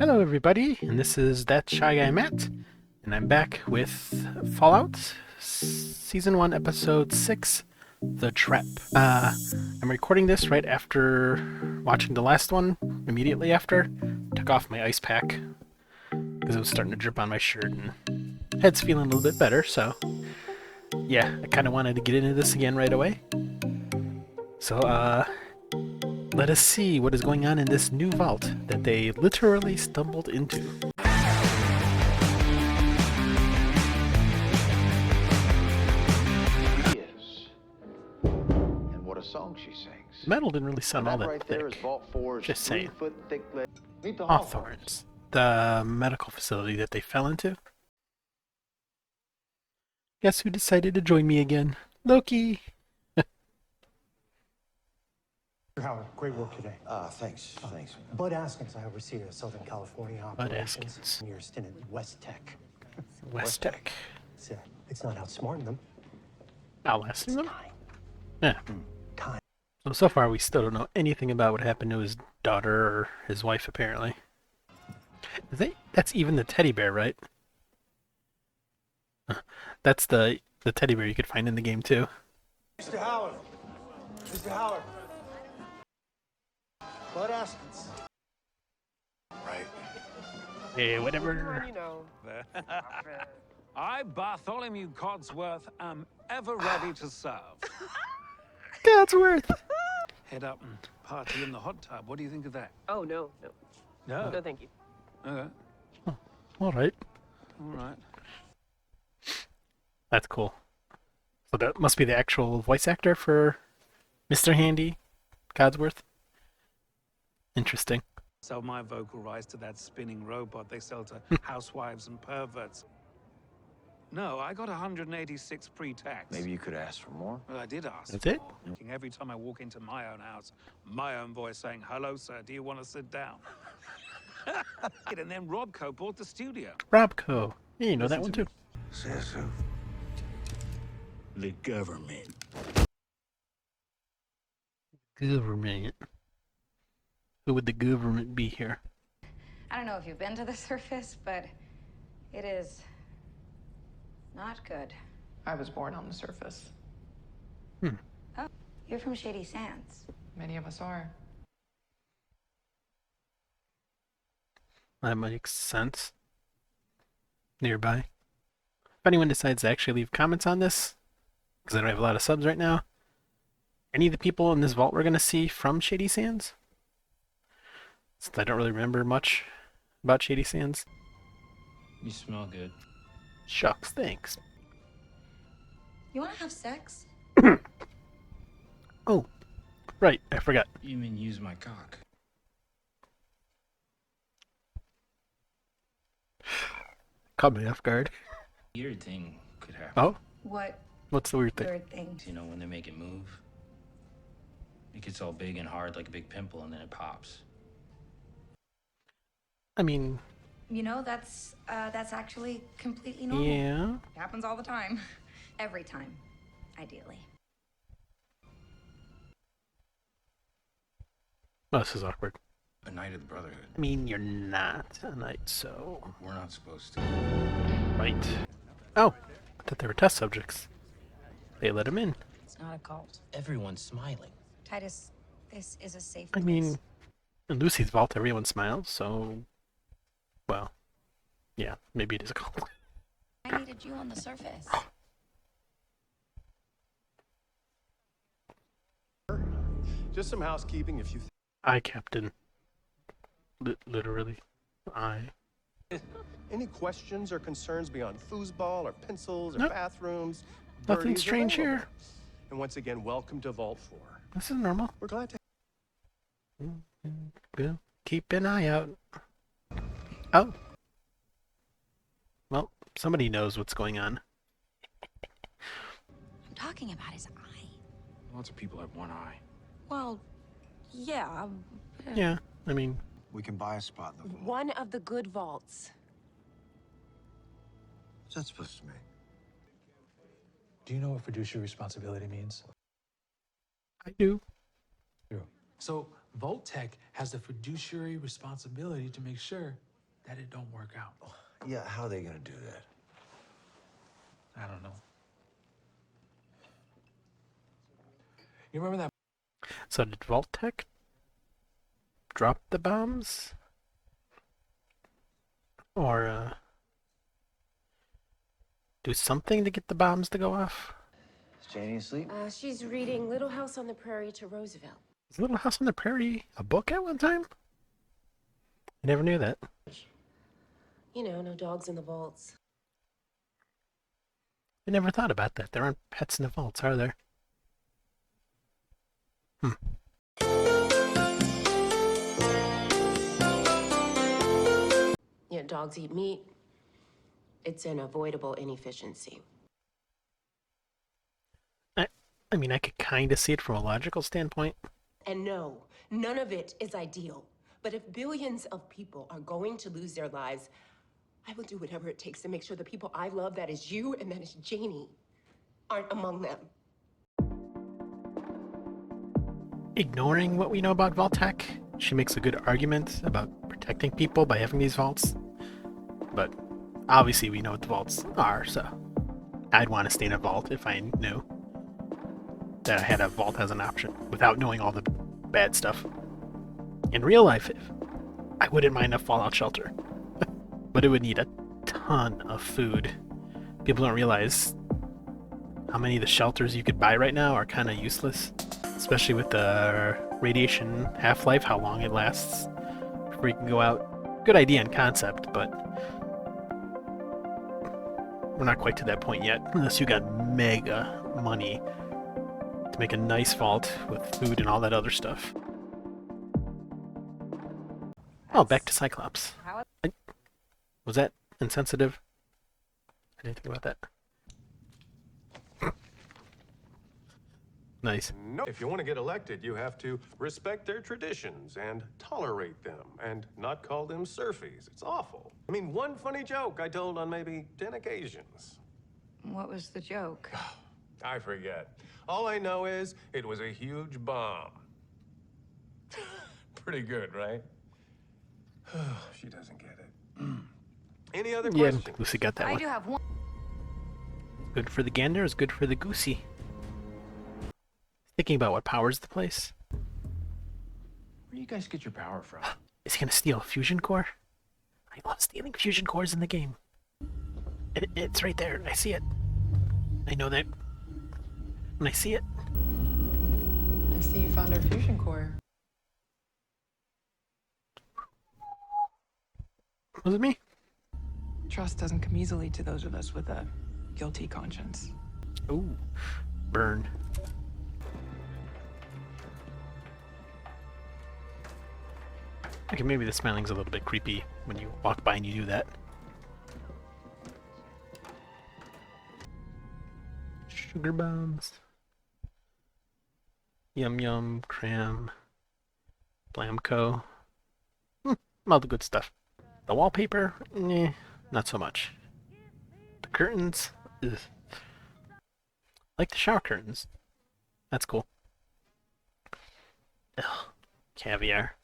Hello, everybody, and this is That Shy Guy Matt, and I'm back with Fallout Season 1, Episode 6, The Trap. I'm recording this right after watching the last one, immediately after. Took off my ice pack because it was starting to drip on my shirt, and head's feeling a little bit better, so yeah, I kind of wanted to get into this again right away. So, let us see what is going on in this new vault that they literally stumbled into. Is. And what a song she sings. Metal didn't really sound all that right thick. There is Vault 4's Just saying. 3-foot thick Meet the Hawthorns, the medical facility that they fell into. Guess who decided to join me again? Loki! Howard, great work today. Thanks. Bud Askins, I oversee the Southern California operations. Askins. Your stint at West Tech. West Tech. It's not outsmarting them. Outlasting them? Time. Yeah. Time. So far we still don't know anything about what happened to his daughter or his wife, apparently. That's even the teddy bear, right? That's the teddy bear you could find in the game, too. Mr. Howard. Mr. Howard. Bud Askins. Right. Hey, whatever. I, Bartholomew Codsworth, am ever ready to serve. Codsworth! Head up and party in the hot tub. What do you think of that? Oh, no. No. No, thank you. Okay. Alright. All right. That's cool. So that must be the actual voice actor for Mr. Handy, Codsworth. Interesting. Sell my vocal rights to that spinning robot they sell to housewives and perverts. No, I got 186 pre-tax. Maybe you could ask for more. Well, I did ask. That's it? Every time I walk into my own house, my own voice saying, "Hello, sir, do you want to sit down?" And then Robco bought the studio. Robco. Yeah, you know that one too. Says who? The government. Government. Who would the government be here? I don't know if you've been to the surface, but it is not good. I was born on the surface. Oh, you're from Shady Sands. Many of us are. That makes sense. Nearby. If anyone decides to actually leave comments on this, because I don't have a lot of subs right now, any of the people in this vault we're going to see from Shady Sands? Since I don't really remember much about Shady Sands. You smell good. Shucks, thanks. You want to have sex? Oh, right, I forgot. You mean use my cock? Caught me off guard. Weird thing could happen. Oh, What what's the weird thing? third thing? You know, when they make it move, it gets all big and hard like a big pimple and then it pops. I mean, You know, that's actually completely normal. yeah. It happens all the time. Every time, ideally. Oh, this is awkward. A Knight of the Brotherhood. I mean, you're not a knight, so... We're not supposed to. Right. Oh, I thought they were test subjects. They let him in. It's not a cult. Everyone's smiling. Titus, this is a safe I place. mean, in Lucy's vault, everyone smiles, so... Well, yeah, maybe it is a cult. I needed you on the surface. Just some housekeeping if you... I, Captain. Literally. I. Any questions or concerns beyond foosball or pencils or Nope. bathrooms? Nothing birdies, strange available. here. And once again, welcome to Vault 4. This is normal. We're glad to... We'll keep an eye out. Oh. Well, somebody knows what's going on. I'm talking about his eye. Lots of people have one eye. Well, yeah. Yeah, I mean, We can buy a spot in the vault. One of the good vaults. What's that supposed to mean? Do you know what fiduciary responsibility means? I do. So, Vault Tech has the fiduciary responsibility to make sure that it don't work out. Yeah, how are they gonna do that? I don't know. You remember that? So did Vault-Tec drop the bombs? Or, do something to get the bombs to go off? Is Janie asleep? She's reading Little House on the Prairie to Roosevelt. Was Little House on the Prairie a book at one time? I never knew that. You know, no dogs in the vaults. I never thought about that. There aren't pets in the vaults, are there? Yeah, dogs eat meat. It's an avoidable inefficiency. I mean, I could kind of see it from a logical standpoint. And no, none of it is ideal. But if billions of people are going to lose their lives, I will do whatever it takes to make sure the people I love, that is you and that is Janie, aren't among them. Ignoring what we know about Vault-Tec, she makes a good argument about protecting people by having these vaults. But obviously we know what the vaults are, so I'd want to stay in a vault if I knew that I had a vault as an option, without knowing all the bad stuff. In real life, I wouldn't mind a fallout shelter, but it would need a ton of food. People don't realize how many of the shelters you could buy right now are kind of useless, especially with the radiation half-life, how long it lasts before you can go out. Good idea and concept, but we're not quite to that point yet, unless you got mega money to make a nice vault with food and all that other stuff. Oh, back to Cyclops. Was that insensitive? I didn't think about that. Nice. No. If you want to get elected, you have to respect their traditions and tolerate them and not call them surfies. It's awful. I mean, one funny joke I told on maybe 10 occasions. What was the joke? I forget. All I know is it was a huge bomb. Pretty good, right? She doesn't get it. Any other Yeah, questions? Lucy got that I one. do have one. Good for the gander is good for the goosey. Thinking about what powers the place. Where do you guys get your power from? Is he gonna steal a fusion core? I love stealing fusion cores in the game. It's right there. I see it. I know that when I see it. I see you found our fusion core. Was it me? Trust doesn't come easily to those of us with a guilty conscience. Ooh, burn. Okay, maybe the smiling's a little bit creepy when you walk by and you do that. Sugar bombs. Yum yum, cram, Blamco. All the good stuff. The wallpaper, not so much. The curtains, ugh. Like the shower curtains. That's cool. Ugh, caviar.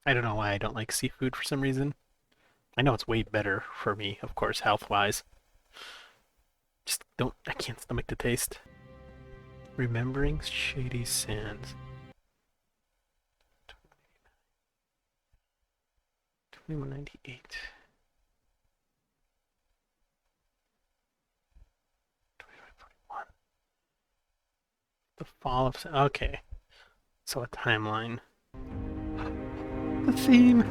I don't know why I don't like seafood for some reason. I know it's way better for me, of course, health-wise. I can't stomach the taste. Remembering Shady Sands. 2198. 2541. The fall of... Okay. So a timeline. The theme.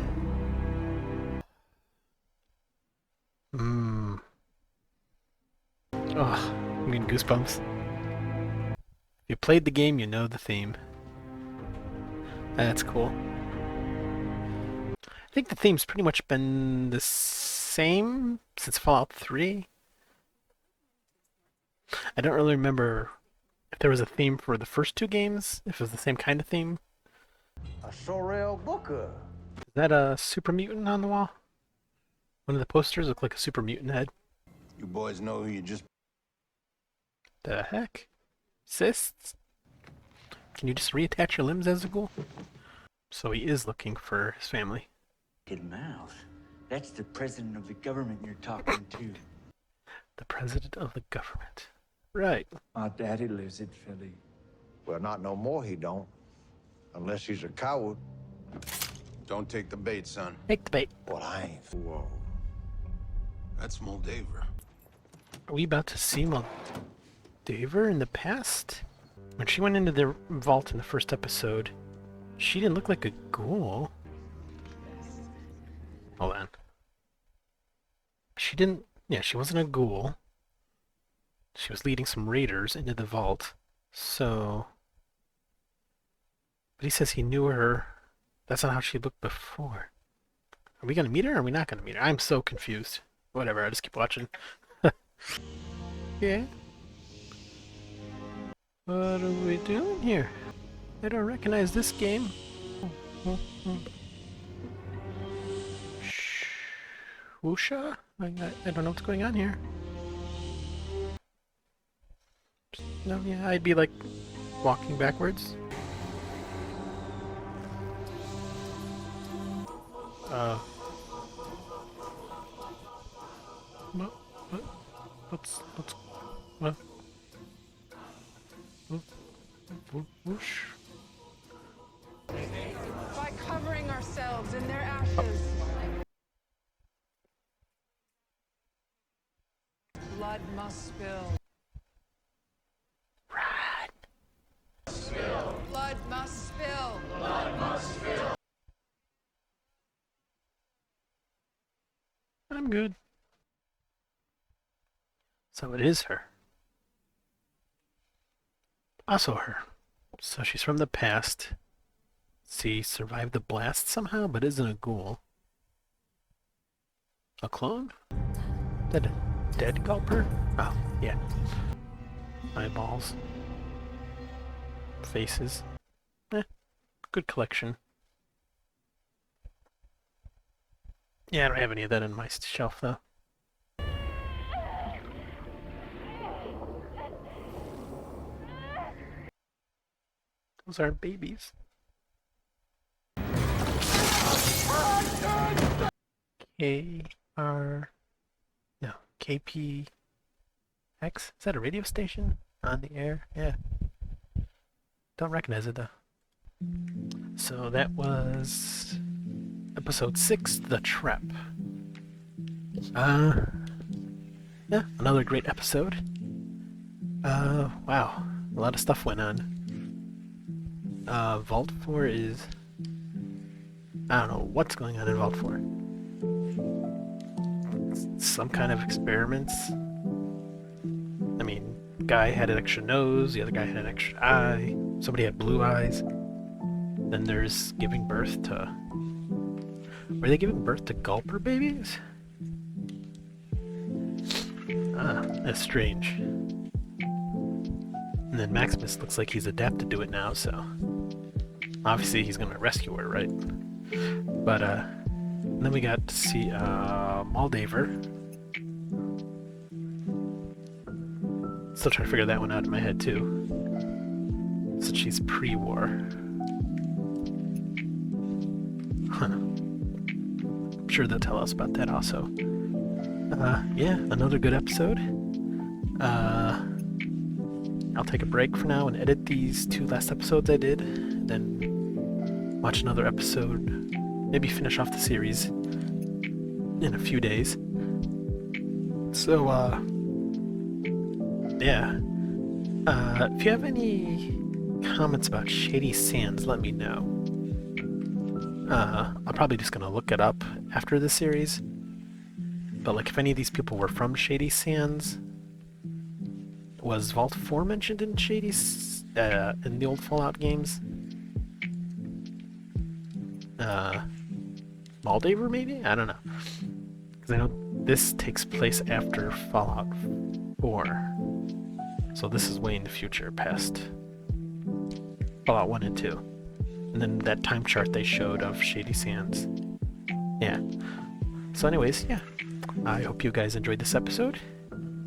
Oh, I'm getting goosebumps. If you played the game, you know the theme. That's cool. I think the theme's pretty much been the same since Fallout 3. I don't really remember if there was a theme for the first two games, if it was the same kind of theme. A Sorrel Booker. Is that a super mutant on the wall? One of the posters looked like a super mutant head. You boys know who you just... The heck? Cysts? Can you just reattach your limbs as a ghoul? So he is looking for his family. Good mouth. That's the president of the government you're talking to. The president of the government. Right. My daddy lives in Philly. Well, not no more, he don't. Unless he's a coward. Don't take the bait, son. Take the bait. Well, I ain't. Whoa. That's Moldaver. Are we about to see Moldaver in the past? When she went into the vault in the first episode, she didn't look like a ghoul. Hold on. She didn't... Yeah, she wasn't a ghoul. She was leading some raiders into the vault. So... But he says he knew her. That's not how she looked before. Are we gonna meet her or are we not gonna meet her? I'm so confused. Whatever, I'll just keep watching. Yeah. What are we doing here? I don't recognize this game. Wusha? I don't know what's going on here. No, yeah, I'd be like walking backwards. What? Whoosh. By covering ourselves in their ashes. Blood must spill. Right. Blood must spill. I'm good. So it is her. Also her. So she's from the past. She survived the blast somehow, but isn't a ghoul. A clone? That a dead gulper? Oh, yeah. Eyeballs. Faces. Good collection. Yeah, I don't have any of that in my shelf, though. Those aren't babies. KPX? Is that a radio station? On the air? Yeah. Don't recognize it, though. So that was episode 6, The Trap. Yeah, another great episode. Wow, a lot of stuff went on. Vault 4 is... I don't know what's going on in Vault 4. Some kind of experiments. I mean, guy had an extra nose, the other guy had an extra eye, somebody had blue eyes. Then there's giving birth to... Were they giving birth to gulper babies? That's strange. And then Maximus looks like he's adapted to it now, so... Obviously he's gonna rescue her, right? But, then we got to see, Moldaver. Still trying to figure that one out in my head, too. So she's pre-war. Huh. I'm sure they'll tell us about that also. Yeah, another good episode. I'll take a break for now and edit these 2 last episodes I did, then watch another episode, maybe finish off the series in a few days. So, yeah. If you have any comments about Shady Sands, let me know. I'm probably just gonna look it up after the series. But like, if any of these people were from Shady Sands, was Vault 4 mentioned in in the old Fallout games? Moldaver maybe? I don't know. Because I know this takes place after Fallout 4. So this is way in the future, past Fallout 1 and 2. And then that time chart they showed of Shady Sands. Yeah. So anyways, yeah. I hope you guys enjoyed this episode.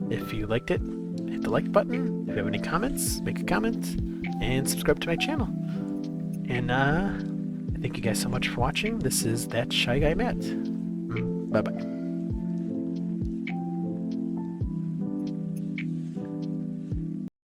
If you liked it, hit the like button. If you have any comments, make a comment. and subscribe to my channel. And thank you guys so much for watching. This is That Shy Guy Matt. Bye bye.